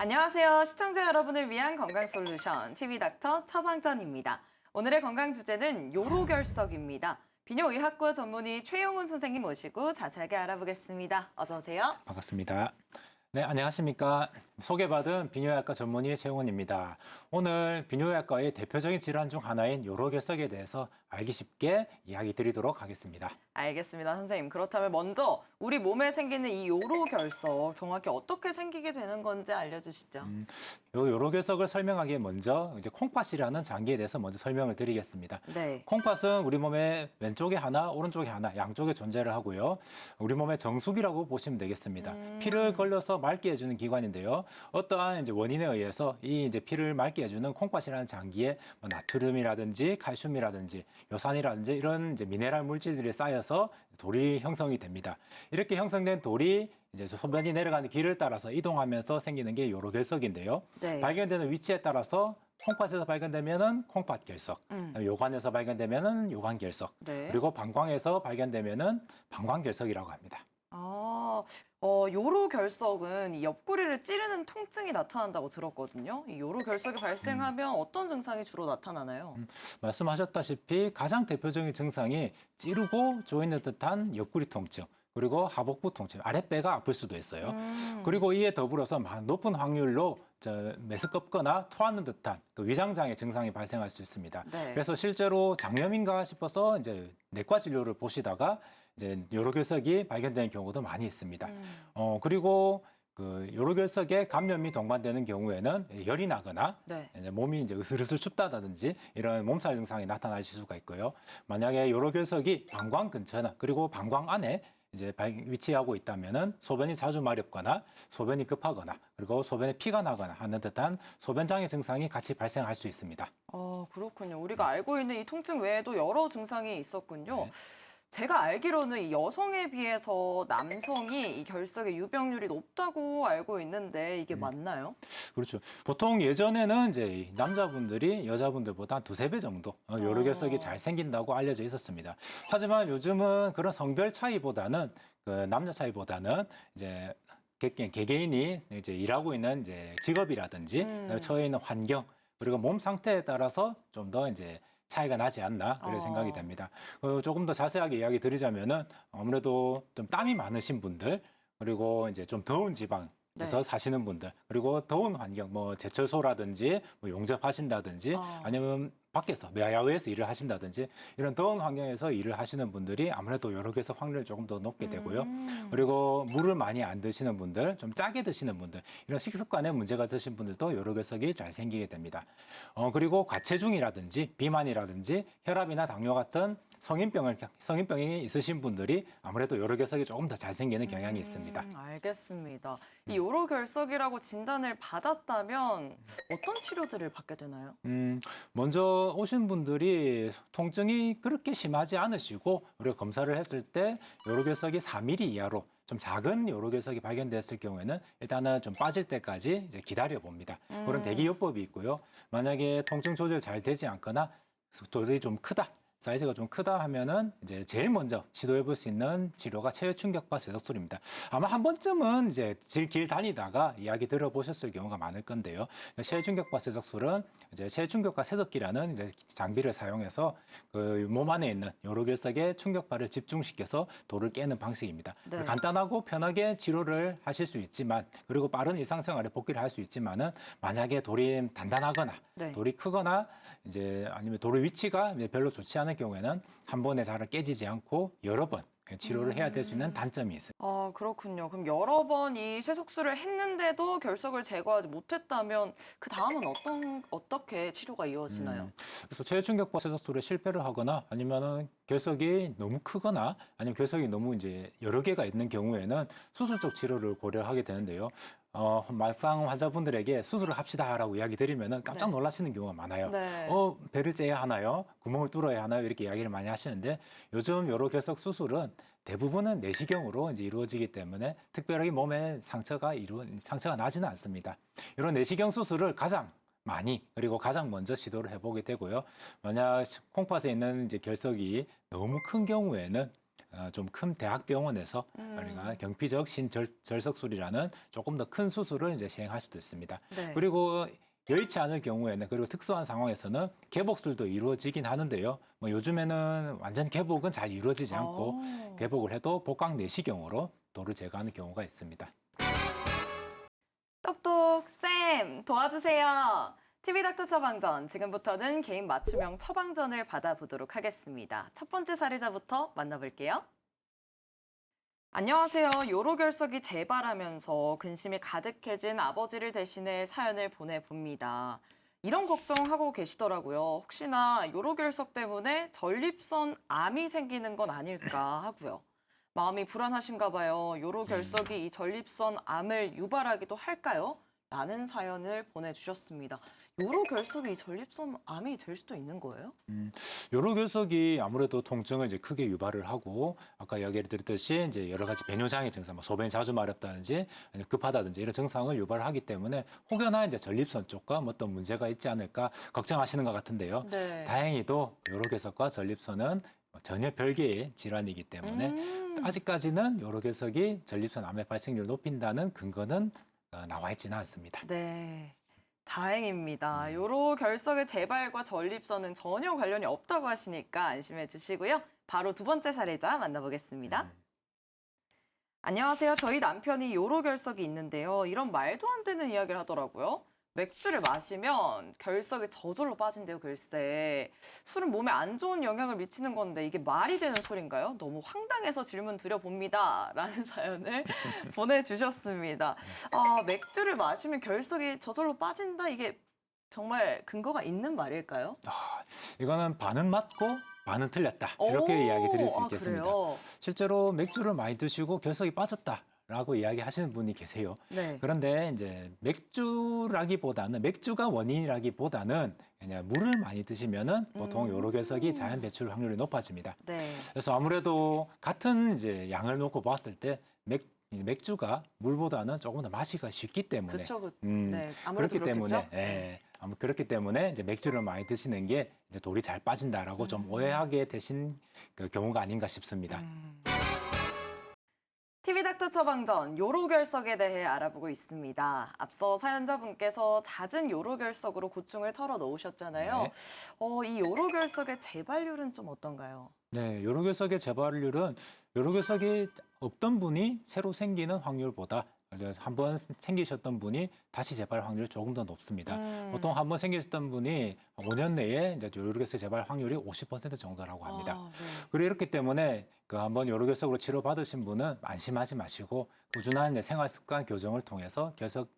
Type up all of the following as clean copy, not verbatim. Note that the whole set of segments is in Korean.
안녕하세요. 시청자 여러분을 위한 건강솔루션 TV닥터 처방전입니다. 오늘의 건강 주제는 요로결석입니다. 비뇨의학과 전문의 최용훈 선생님 모시고 자세하게 알아보겠습니다. 어서 오세요. 반갑습니다. 네, 안녕하십니까. 소개받은 비뇨의학과 전문의 최용훈입니다. 오늘 비뇨의학과의 대표적인 질환 중 하나인 요로결석에 대해서 알기 쉽게 이야기 드리도록 하겠습니다. 알겠습니다, 선생님. 그렇다면 먼저 우리 몸에 생기는 이 요로결석 정확히 어떻게 생기게 되는 건지 알려주시죠. 요로결석을 설명하기에 먼저 이제 콩팥이라는 장기에 대해서 먼저 설명을 드리겠습니다. 네. 콩팥은 우리 몸의 왼쪽에 하나, 오른쪽에 하나, 양쪽에 존재를 하고요. 우리 몸의 정수기라고 보시면 되겠습니다. 피를 걸려서 맑게 해주는 기관인데요. 어떠한 이제 원인에 의해서 이 이제 피를 맑게 해주는 콩팥이라는 장기에 뭐 나트륨이라든지 칼슘이라든지 요산이라든지 이런 이제 미네랄 물질들이 쌓여서 돌이 형성이 됩니다. 이렇게 형성된 돌이 이제 소변이 내려가는 길을 따라서 이동하면서 생기는 게 요로결석인데요. 네. 발견되는 위치에 따라서 콩팥에서 발견되면은 콩팥결석, 요관에서 발견되면은 요관결석, 네. 그리고 방광에서 발견되면은 방광결석이라고 합니다. 요로결석은 이 옆구리를 찌르는 통증이 나타난다고 들었거든요. 이 요로결석이 발생하면 어떤 증상이 주로 나타나나요? 말씀하셨다시피 가장 대표적인 증상이 찌르고 조이는 듯한 옆구리 통증, 그리고 하복부 통증, 아랫배가 아플 수도 있어요. 그리고 이에 더불어서 높은 확률로 메스껍거나 토하는 듯한 그 위장장애 증상이 발생할 수 있습니다. 네. 그래서 실제로 장염인가 싶어서 이제 내과 진료를 보시다가 이제 요로결석이 발견되는 경우도 많이 있습니다. 그리고 그 요로결석에 감염이 동반되는 경우에는 열이 나거나 네. 이제 몸이 이제 으슬으슬 춥다든지 이런 몸살 증상이 나타나실 수가 있고요. 만약에 요로결석이 방광 근처나 그리고 방광 안에 이제 위치하고 있다면은 소변이 자주 마렵거나 소변이 급하거나 그리고 소변에 피가 나거나 하는 듯한 소변장애 증상이 같이 발생할 수 있습니다. 그렇군요. 우리가 알고 있는 이 통증 외에도 여러 증상이 있었군요. 네. 제가 알기로는 이 여성에 비해서 남성이 이 결석의 유병률이 높다고 알고 있는데 이게 맞나요? 그렇죠. 보통 예전에는 이제 남자분들이 여자분들보다 한 두세 배 정도 요로결석이 잘 생긴다고 알려져 있었습니다. 하지만 요즘은 그런 성별 차이보다는 그 남녀 차이보다는 이제 개개인이 이제 일하고 있는 이제 직업이라든지 처해 있는 환경 그리고 몸 상태에 따라서 좀 더 이제 차이가 나지 않나 그런 생각이 됩니다. 조금 더 자세하게 이야기 드리자면은 아무래도 좀 땀이 많으신 분들 그리고 이제 좀 더운 지방에서 네. 사시는 분들 그리고 더운 환경 뭐 제철소라든지 뭐 용접하신다든지 아니면 밖에서 야외에서 일을 하신다든지 이런 더운 환경에서 일을 하시는 분들이 아무래도 요로결석 확률이 조금 더 높게 되고요. 그리고 물을 많이 안 드시는 분들, 좀 짜게 드시는 분들, 이런 식습관에 문제가 있으신 분들도 요로결석이 잘 생기게 됩니다. 그리고 과체중이라든지 비만이라든지 혈압이나 당뇨 같은 성인병이 있으신 분들이 아무래도 요로결석이 조금 더 잘 생기는 경향이 있습니다. 알겠습니다. 이 요로결석이라고 진단을 받았다면 어떤 치료들을 받게 되나요? 먼저 오신 분들이 통증이 그렇게 심하지 않으시고 우리가 검사를 했을 때 요로결석이 4mm 이하로 좀 작은 요로결석이 발견됐을 경우에는 일단은 좀 빠질 때까지 이제 기다려 봅니다. 그런 대기요법이 있고요. 만약에 통증 조절 잘 되지 않거나 도저히 좀 크다. 사이즈가 좀 크다 하면은 이제 제일 먼저 시도해 볼 수 있는 치료가 체외 충격파 세석술입니다. 아마 한 번쯤은 이제 길 다니다가 이야기 들어보셨을 경우가 많을 건데요. 체외 충격파 세석술은 이제 체외 충격파 세석기라는 이제 장비를 사용해서 그 몸 안에 있는 요로결석의 충격파를 집중시켜서 돌을 깨는 방식입니다. 네. 간단하고 편하게 치료를 하실 수 있지만 그리고 빠른 일상생활에 복귀를 할 수 있지만은 만약에 돌이 단단하거나 네. 돌이 크거나 이제 아니면 돌의 위치가 별로 좋지 않은 경우에는 한 번에 잘 깨지지 않고 여러 번 치료를 해야 될 수 있는 단점이 있습니다. 그렇군요. 그럼 여러 번 이 쇠석술을 했는데도 결석을 제거하지 못했다면 그 다음은 어떻게 치료가 이어지나요? 그래서 체외충격파 세석술에 실패를 하거나 아니면은 결석이 너무 크거나 아니면 결석이 너무 이제 여러 개가 있는 경우에는 수술적 치료를 고려하게 되는데요. 막상 환자분들에게 수술을 합시다라고 이야기 드리면은 깜짝 네. 놀라시는 경우가 많아요. 네. 배를 째야 하나요? 구멍을 뚫어야 하나요? 이렇게 이야기를 많이 하시는데 요즘 요로결석 수술은 대부분은 내시경으로 이제 이루어지기 때문에 특별하게 몸에 상처가 나지는 않습니다. 이런 내시경 수술을 가장 많이 그리고 가장 먼저 시도를 해보게 되고요. 만약 콩팥에 있는 이제 결석이 너무 큰 경우에는 좀 큰 대학병원에서 우리가 경피적 신절석술이라는 조금 더 큰 수술을 이제 시행할 수도 있습니다. 네. 그리고 여의치 않을 경우에는 그리고 특수한 상황에서는 개복술도 이루어지긴 하는데요. 뭐 요즘에는 완전 개복은 잘 이루어지지 않고 개복을 해도 복강 내시경으로 돌을 제거하는 경우가 있습니다. 똑똑 쌤 도와주세요. TV닥터 처방전 지금부터는 개인 맞춤형 처방전을 받아보도록 하겠습니다. 첫 번째 사례자부터 만나볼게요. 안녕하세요. 요로결석이 재발하면서 근심이 가득해진 아버지를 대신해 사연을 보내봅니다. 이런 걱정하고 계시더라고요. 혹시나 요로결석 때문에 전립선 암이 생기는 건 아닐까 하고요. 마음이 불안하신가 봐요. 요로결석이 이 전립선 암을 유발하기도 할까요? 라는 사연을 보내주셨습니다. 요로결석이 이 전립선 암이 될 수도 있는 거예요? 요로결석이 아무래도 통증을 이제 크게 유발을 하고 아까 이야기를 드렸듯이 이제 여러 가지 배뇨장애 증상, 뭐 소변이 자주 마렵다든지 아니면 급하다든지 이런 증상을 유발하기 때문에 혹여나 이제 전립선 쪽과 뭐 어떤 문제가 있지 않을까 걱정하시는 것 같은데요. 네. 다행히도 요로결석과 전립선은 전혀 별개의 질환이기 때문에 아직까지는 요로결석이 전립선 암의 발생률을 높인다는 근거는 나와 있지는 않습니다. 네. 다행입니다. 요로결석의 재발과 전립선은 전혀 관련이 없다고 하시니까 안심해 주시고요. 바로 두 번째 사례자 만나보겠습니다. 안녕하세요. 저희 남편이 요로결석이 있는데요. 이런 말도 안 되는 이야기를 하더라고요. 맥주를 마시면 결석이 저절로 빠진대요, 글쎄. 술은 몸에 안 좋은 영향을 미치는 건데 이게 말이 되는 소린가요? 너무 황당해서 질문 드려봅니다. 라는 사연을 보내주셨습니다. 맥주를 마시면 결석이 저절로 빠진다? 이게 정말 근거가 있는 말일까요? 이거는 반은 맞고 반은 틀렸다. 이렇게 이야기 드릴 수 있겠습니다. 그래요? 실제로 맥주를 많이 드시고 결석이 빠졌다라고 이야기하시는 분이 계세요. 네. 그런데 이제 맥주가 원인이라기보다는 그냥 물을 많이 드시면은 보통 요로결석이 자연 배출 확률이 높아집니다. 네. 그래서 아무래도 같은 이제 양을 놓고 봤을 때 맥주가 물보다는 조금 더 마시기가 쉽기 때문에 그쵸. 네. 아무래도 그렇기 그렇겠죠? 때문에 그렇기 때문에 이제 맥주를 많이 드시는 게 이제 돌이 잘 빠진다라고 좀 오해하게 되신 그 경우가 아닌가 싶습니다. TV닥터 처방전 요로결석에 대해 알아보고 있습니다. 앞서 사연자분께서 잦은 요로결석으로 고충을 털어놓으셨잖아요. 네. 이 요로결석의 재발률은 좀 어떤가요? 네, 요로결석의 재발률은 요로결석이 없던 분이 새로 생기는 확률보다 한번 생기셨던 분이 다시 재발 확률이 조금 더 높습니다. 보통 한번 생기셨던 분이 5년 내에 이제 요로결석 재발 확률이 50% 정도라고 합니다. 네. 그리고 이렇기 때문에 그 한번 요로결석으로 치료받으신 분은 안심하지 마시고 꾸준한 이제 생활 습관 교정을 통해서 결석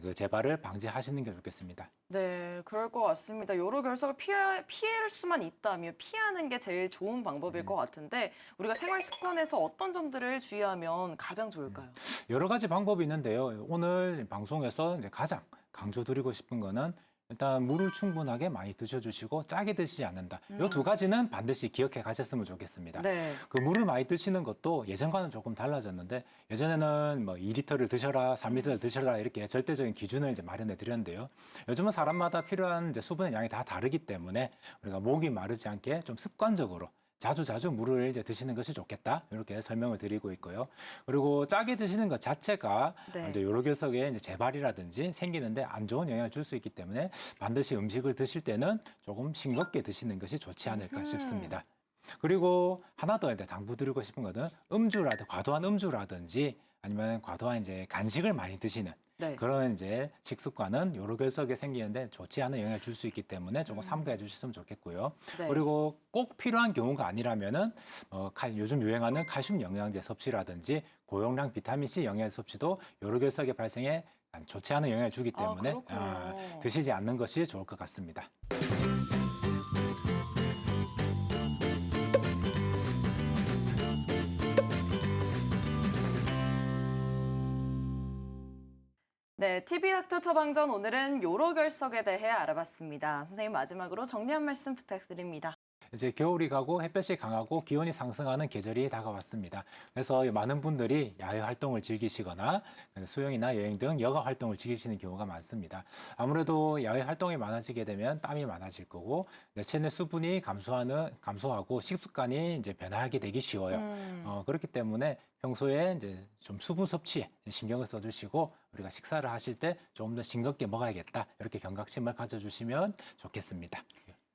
그 재발을 방지하시는 게 좋겠습니다. 네, 그럴 것 같습니다. 요로결석을 피할 수만 있다면 피하는 게 제일 좋은 방법일 것 같은데 우리가 생활 습관에서 어떤 점들을 주의하면 가장 좋을까요? 여러 가지 방법이 있는데요. 오늘 방송에서 이제 가장 강조드리고 싶은 거는 일단 물을 충분하게 많이 드셔주시고 짜게 드시지 않는다. 이 두 가지는 반드시 기억해 가셨으면 좋겠습니다. 네. 그 물을 많이 드시는 것도 예전과는 조금 달라졌는데 예전에는 뭐 2리터를 드셔라, 3리터를 드셔라 이렇게 절대적인 기준을 이제 마련해 드렸는데요. 요즘은 사람마다 필요한 이제 수분의 양이 다 다르기 때문에 우리가 목이 마르지 않게 좀 습관적으로 자주 물을 이제 드시는 것이 좋겠다. 이렇게 설명을 드리고 있고요. 그리고 짜게 드시는 것 자체가 네. 이제 요로결석에 이제 재발이라든지 생기는데 안 좋은 영향을 줄 수 있기 때문에 반드시 음식을 드실 때는 조금 싱겁게 드시는 것이 좋지 않을까 싶습니다. 그리고 하나 더 이제 당부드리고 싶은 것은 과도한 음주라든지 아니면 과도한 이제 간식을 많이 드시는 네. 그런 이제 식습관은 요로결석에 생기는데 좋지 않은 영향을 줄 수 있기 때문에 조금 삼가해 주셨으면 좋겠고요. 네. 그리고 꼭 필요한 경우가 아니라면은 요즘 유행하는 칼슘 영양제 섭취라든지 고용량 비타민 C 영양제 섭취도 요로결석의 발생에 좋지 않은 영향을 주기 때문에 그렇군요. 드시지 않는 것이 좋을 것 같습니다. 네, TV닥터 처방전 오늘은 요로결석에 대해 알아봤습니다. 선생님 마지막으로 정리 한 말씀 부탁드립니다. 이제 겨울이 가고 햇볕이 강하고 기온이 상승하는 계절이 다가왔습니다. 그래서 많은 분들이 야외 활동을 즐기시거나 수영이나 여행 등 여가 활동을 즐기시는 경우가 많습니다. 아무래도 야외 활동이 많아지게 되면 땀이 많아질 거고 체내 수분이 감소하고 식습관이 이제 변화하게 되기 쉬워요. 그렇기 때문에 평소에 이제 좀 수분 섭취에 신경을 써주시고 우리가 식사를 하실 때 조금 더 싱겁게 먹어야겠다 이렇게 경각심을 가져주시면 좋겠습니다.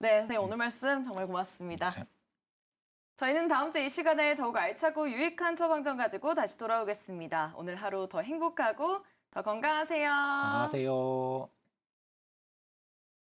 네, 선생님 오늘 말씀 정말 고맙습니다. 저희는 다음 주 이 시간에 더욱 알차고 유익한 처방전 가지고 다시 돌아오겠습니다. 오늘 하루 더 행복하고 더 건강하세요. 안녕하세요.